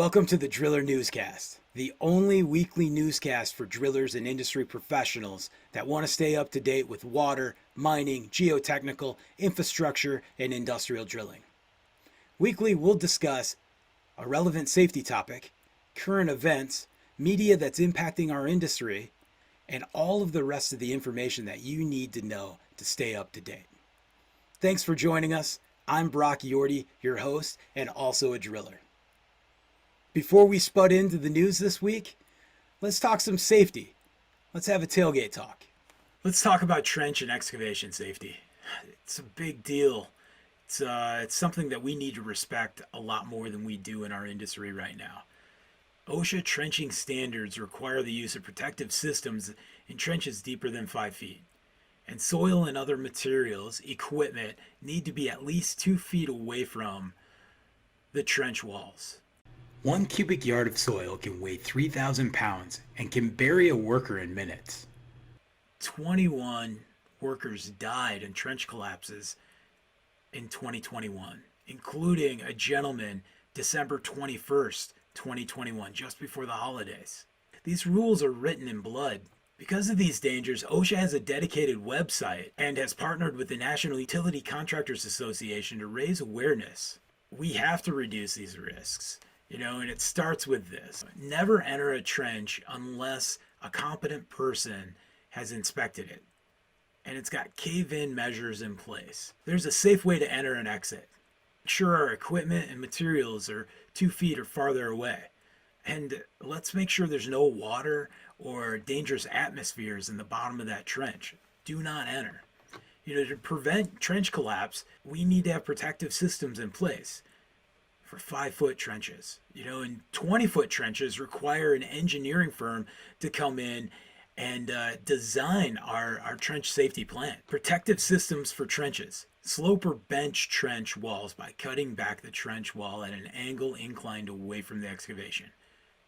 Welcome to the Driller Newscast, the only weekly newscast for drillers and industry professionals that want to stay up to date with water, mining, geotechnical, infrastructure, and industrial drilling. Weekly, we'll discuss a relevant safety topic, current events, media that's impacting our industry, and all of the rest of the information that you need to know to stay up to date. Thanks for joining us. I'm Brock Yorty, your host, and also a driller. Before we spud into the news this week, let's talk some safety. Let's have a tailgate talk. Let's talk about trench and excavation safety. It's a big deal. It's something that we need to respect a lot more than we do in our industry right now. OSHA trenching standards require the use of protective systems in trenches deeper than 5 feet. And soil and other materials, equipment, need to be at least 2 feet away from the trench walls. 1 cubic yard of soil can weigh 3,000 pounds and can bury a worker in minutes. 21 workers died in trench collapses in 2021, including a gentleman December 21st, 2021, just before the holidays. These rules are written in blood. Because of these dangers, OSHA has a dedicated website and has partnered with the National Utility Contractors Association to raise awareness. We have to reduce these risks. And it starts with this. Never enter a trench unless a competent person has inspected it. And it's got cave-in measures in place. There's a safe way to enter and exit. Make sure our equipment and materials are 2 feet or farther away. And let's make sure there's no water or dangerous atmospheres in the bottom of that trench. Do not enter. To prevent trench collapse, we need to have protective systems in place. For 5-foot trenches, and 20-foot trenches require an engineering firm to come in and design our trench safety plan. Protective systems for trenches. Slope or bench trench walls by cutting back the trench wall at an angle inclined away from the excavation.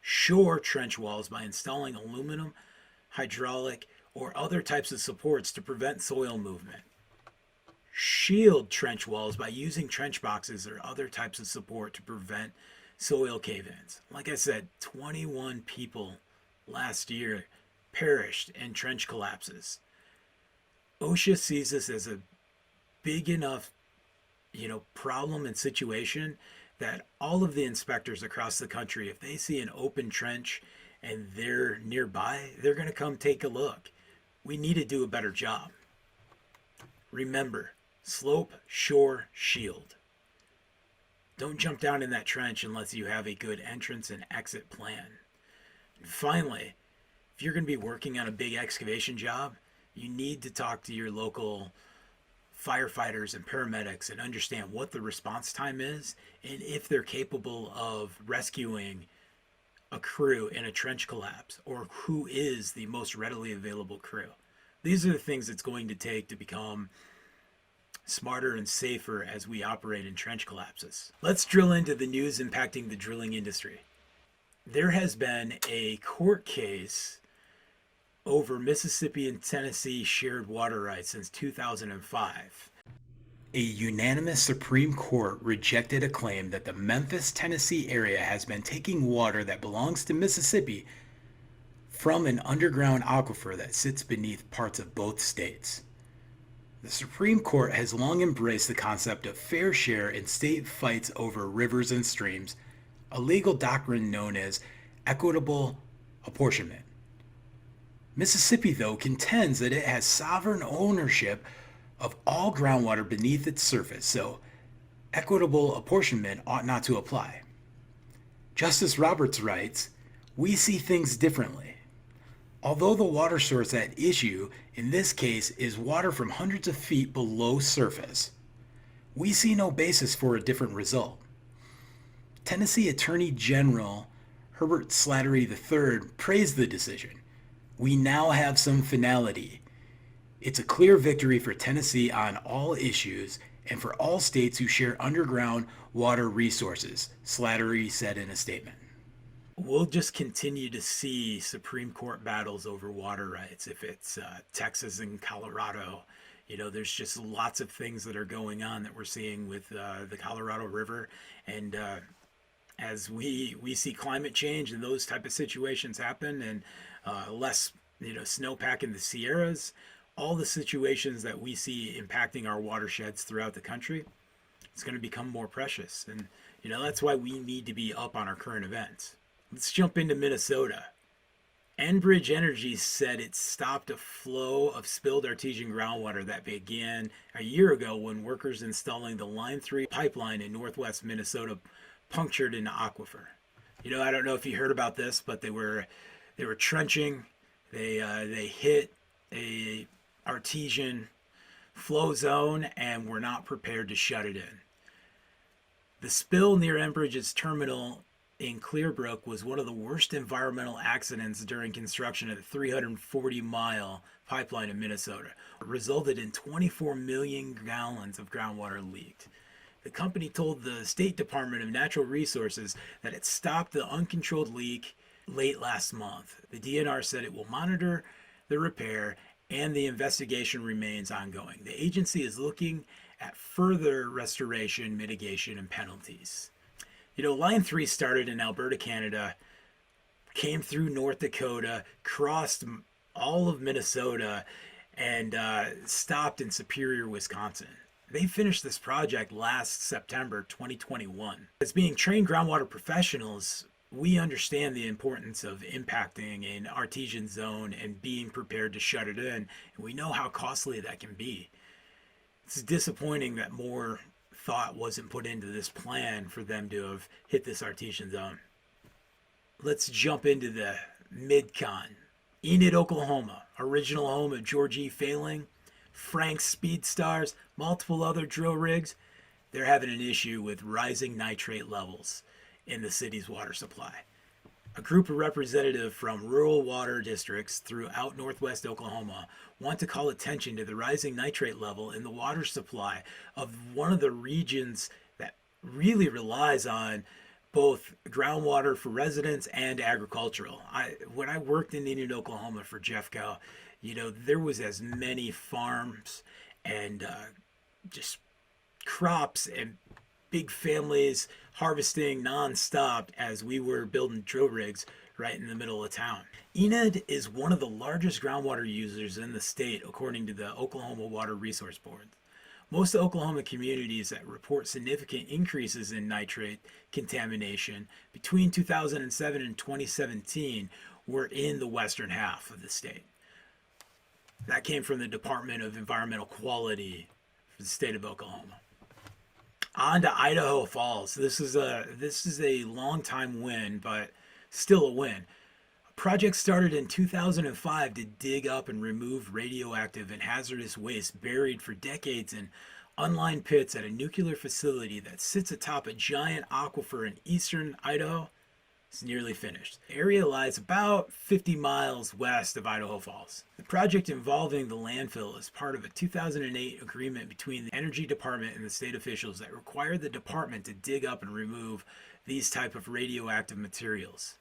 Shore trench walls by installing aluminum, hydraulic, or other types of supports to prevent soil movement. Shield trench walls by using trench boxes or other types of support to prevent soil cave-ins. Like I said, 21 people last year perished in trench collapses. OSHA sees this as a big enough, problem and situation that all of the inspectors across the country, if they see an open trench and they're nearby, they're going to come take a look. We need to do a better job. Remember, slope, shore, shield. Don't jump down in that trench unless you have a good entrance and exit plan. And finally, if you're going to be working on a big excavation job, you need to talk to your local firefighters and paramedics and understand what the response time is and if they're capable of rescuing a crew in a trench collapse or who is the most readily available crew. These are the things it's going to take to become smarter and safer as we operate in trench collapses. Let's drill into the news impacting the drilling industry. There has been a court case over Mississippi and Tennessee shared water rights since 2005. A unanimous Supreme Court rejected a claim that the Memphis, Tennessee area has been taking water that belongs to Mississippi from an underground aquifer that sits beneath parts of both states. The Supreme Court has long embraced the concept of fair share in state fights over rivers and streams, a legal doctrine known as equitable apportionment. Mississippi, though, contends that it has sovereign ownership of all groundwater beneath its surface, so equitable apportionment ought not to apply. Justice Roberts writes, "We see things differently. Although the water source at issue in this case is water from hundreds of feet below surface, we see no basis for a different result." Tennessee Attorney General Herbert Slattery III praised the decision. "We now have some finality. It's a clear victory for Tennessee on all issues and for all states who share underground water resources," Slattery said in a statement. We'll just continue to see Supreme Court battles over water rights. If it's Texas and Colorado, there's just lots of things that are going on that we're seeing with the Colorado River. And As we see climate change and those type of situations happen, and less snowpack in the Sierras, all the situations that we see impacting our watersheds throughout the country, it's going to become more precious. And that's why we need to be up on our current events. Let's jump into Minnesota. Enbridge Energy said it stopped a flow of spilled artesian groundwater that began a year ago when workers installing the Line 3 pipeline in northwest Minnesota punctured an aquifer. I don't know if you heard about this, but they were trenching. They hit a artesian flow zone and were not prepared to shut it in. The spill near Enbridge's terminal in Clearbrook was one of the worst environmental accidents during construction of the 340-mile pipeline in Minnesota. It resulted in 24 million gallons of groundwater leaked. The company told the State Department of Natural Resources that it stopped the uncontrolled leak late last month. The DNR said it will monitor the repair and the investigation remains ongoing. The agency is looking at further restoration, mitigation, and penalties. Line 3 started in Alberta, Canada, came through North Dakota, crossed all of Minnesota, and stopped in Superior, Wisconsin. They finished this project last September 2021. As being trained groundwater professionals, we understand the importance of impacting an artesian zone and being prepared to shut it in. And we know how costly that can be. It's disappointing that more thought wasn't put into this plan for them to have hit this artesian zone. Let's jump into the Mid-Con. Enid, Oklahoma, original home of George E. Failing, Frank's Speedstars, multiple other drill rigs. They're having an issue with rising nitrate levels in the city's water supply. A group of representatives from rural water districts throughout northwest Oklahoma want to call attention to the rising nitrate level in the water supply of one of the regions that really relies on both groundwater for residents and agricultural. When I worked in Enid, Oklahoma for Jeffco, there was as many farms and just crops and big families harvesting nonstop as we were building drill rigs right in the middle of town. Enid is one of the largest groundwater users in the state, according to the Oklahoma Water Resource Board. Most Oklahoma communities that report significant increases in nitrate contamination between 2007 and 2017 were in the western half of the state. That came from the Department of Environmental Quality for the state of Oklahoma. On to Idaho Falls. This is a long time win, but still a win. A project started in 2005 to dig up and remove radioactive and hazardous waste buried for decades in unlined pits at a nuclear facility that sits atop a giant aquifer in eastern Idaho. It's nearly finished. The area lies about 50 miles west of Idaho Falls. The project involving the landfill is part of a 2008 agreement between the Energy Department and the state officials that required the department to dig up and remove these type of radioactive materials.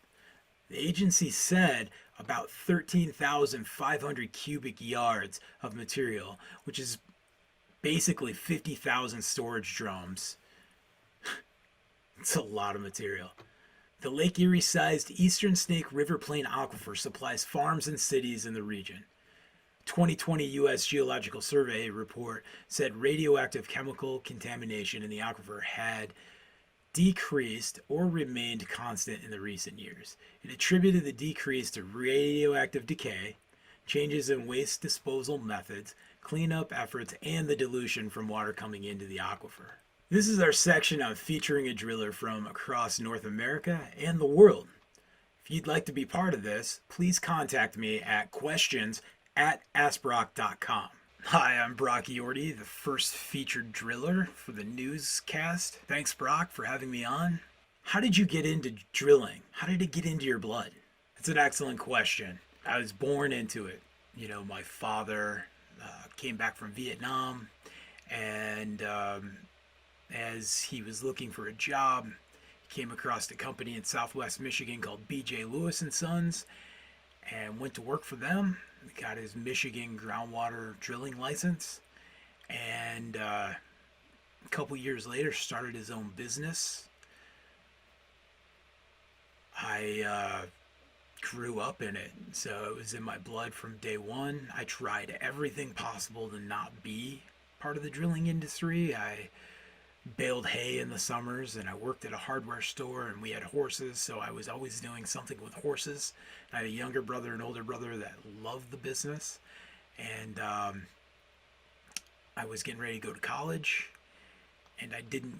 The agency said about 13,500 cubic yards of material, which is basically 50,000 storage drums. It's a lot of material. The Lake Erie-sized Eastern Snake River Plain Aquifer supplies farms and cities in the region. 2020 U.S. Geological Survey report said radioactive chemical contamination in the aquifer had decreased or remained constant in the recent years. It attributed the decrease to radioactive decay, changes in waste disposal methods, cleanup efforts, and the dilution from water coming into the aquifer. This is our section on featuring a driller from across North America and the world. If you'd like to be part of this, please contact me at questions@askbrock.com. Hi, I'm Brock Yorty, the first featured driller for the Newscast. Thanks, Brock, for having me on. How did you get into drilling? How did it get into your blood? It's an excellent question. I was born into it. My father came back from Vietnam, and as he was looking for a job, he came across a company in Southwest Michigan called B.J. Lewis and Sons, and went to work for them. Got his Michigan groundwater drilling license, and a couple years later started his own business. I grew up in it, so it was in my blood from day one. I tried everything possible to not be part of the drilling industry. I baled hay in the summers, and I worked at a hardware store, and we had horses, so I was always doing something with horses. I had a younger brother and older brother that loved the business, and I was getting ready to go to college, and I didn't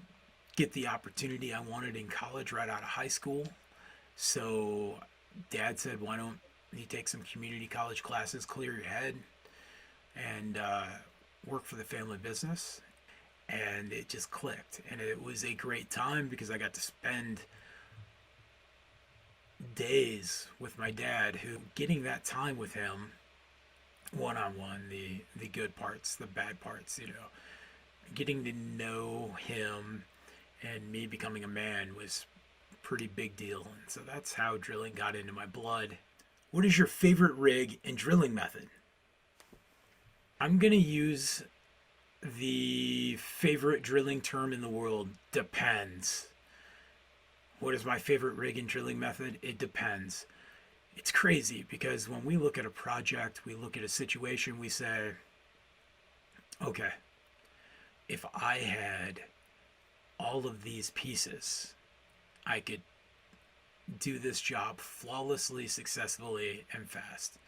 get the opportunity I wanted in college right out of high school. So Dad said, why don't you take some community college classes, clear your head, and work for the family business? And it just clicked. And it was a great time because I got to spend days with my dad, who, getting that time with him one on one, the good parts, the bad parts, getting to know him and me becoming a man was a pretty big deal. And so that's how drilling got into my blood. What is your favorite rig and drilling method? I'm going to use the favorite drilling term in the world, depends. What is my favorite rig and drilling method? It depends. It's crazy because when we look at a project, we look at a situation, we say, okay, if I had all of these pieces, I could do this job flawlessly, successfully, and fast.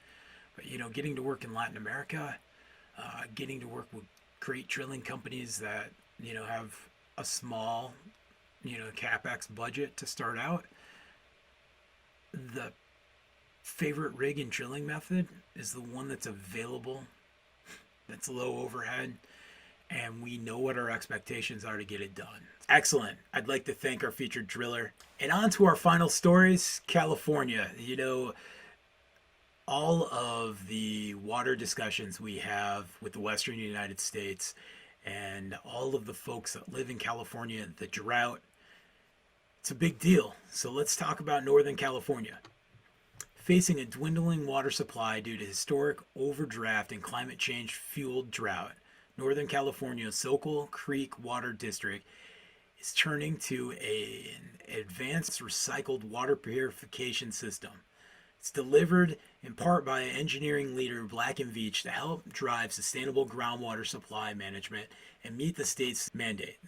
But getting to work in Latin America, getting to work with great drilling companies that have a small capex budget to start out, the favorite rig and drilling method is the one that's available, that's low overhead, and we know what our expectations are to get it done. Excellent. I'd like to thank our featured driller. And on to our final stories. California. All of the water discussions we have with the Western United States and all of the folks that live in California, the drought, it's a big deal. So let's talk about Northern California. Facing a dwindling water supply due to historic overdraft and climate change fueled drought, Northern California's Sokol Creek Water District is turning to an advanced recycled water purification system. It's delivered in part by engineering leader Black & Veatch to help drive sustainable groundwater supply management and meet the state's mandate.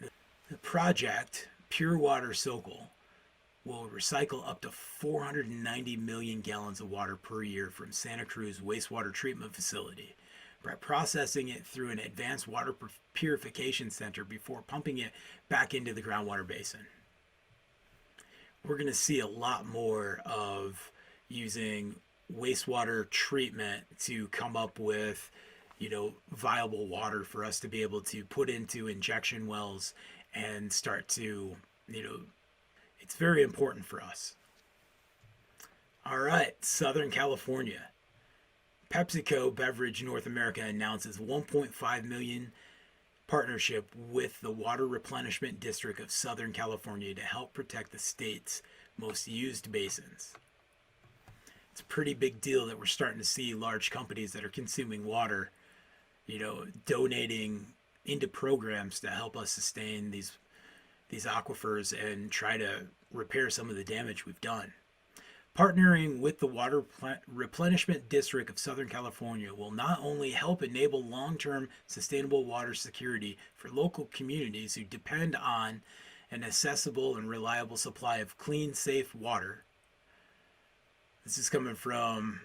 The project, Pure Water Sokol, will recycle up to 490 million gallons of water per year from Santa Cruz wastewater treatment facility by processing it through an advanced water purification center before pumping it back into the groundwater basin. We're going to see a lot more of using wastewater treatment to come up with, viable water for us to be able to put into injection wells and start to, it's very important for us. All right, Southern California. PepsiCo Beverage North America announces $1.5 million partnership with the Water Replenishment District of Southern California to help protect the state's most used basins. It's a pretty big deal that we're starting to see large companies that are consuming water, donating into programs to help us sustain these aquifers and try to repair some of the damage we've done. Partnering with the Water Replenishment District of Southern California will not only help enable long-term sustainable water security for local communities who depend on an accessible and reliable supply of clean, safe water. This is coming from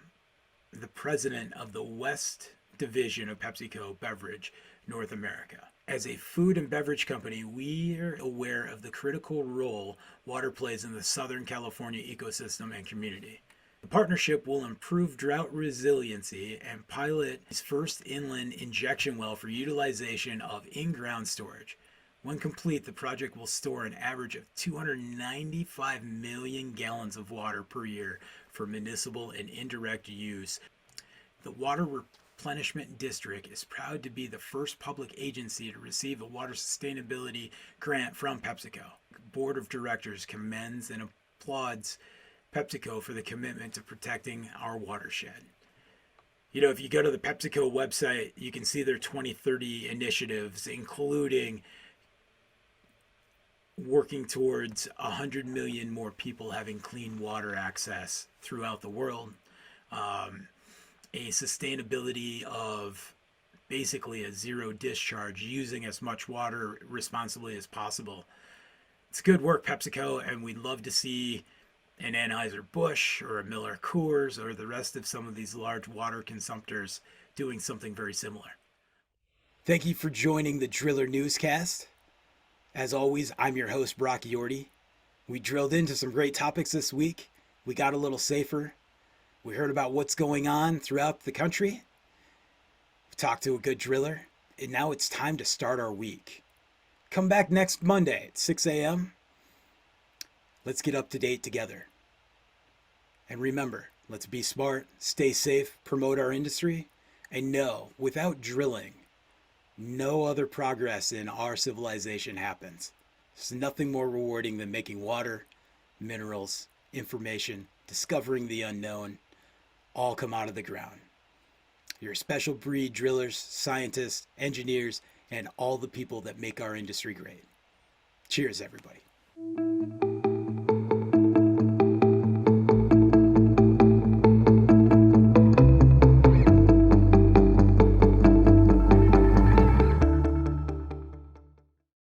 the president of the West Division of PepsiCo Beverage North America. As a food and beverage company, we are aware of the critical role water plays in the Southern California ecosystem and community. The partnership will improve drought resiliency and pilot its first inland injection well for utilization of in-ground storage. When complete, the project will store an average of 295 million gallons of water per year for municipal and indirect use. The Water Replenishment District is proud to be the first public agency to receive a water sustainability grant from PepsiCo. The Board of Directors commends and applauds PepsiCo for the commitment to protecting our watershed. If you go to the PepsiCo website, you can see their 2030 initiatives, including working towards 100 million more people having clean water access throughout the world, a sustainability of basically a zero discharge, using as much water responsibly as possible. It's good work, PepsiCo, and we'd love to see an Anheuser-Busch or a Miller Coors or the rest of some of these large water consumptors doing something very similar. Thank you for joining the Driller Newscast. As always, I'm your host, Brock Yorty. We drilled into some great topics this week. We got a little safer. We heard about what's going on throughout the country. We talked to a good driller. And now it's time to start our week. Come back next Monday at 6 a.m. Let's get up to date together. And remember, let's be smart, stay safe, promote our industry, and know, without drilling, no other progress in our civilization happens. There's nothing more rewarding than making water, minerals, information, discovering the unknown, all come out of the ground. You're a special breed drillers, scientists, engineers, and all the people that make our industry great. Cheers, everybody.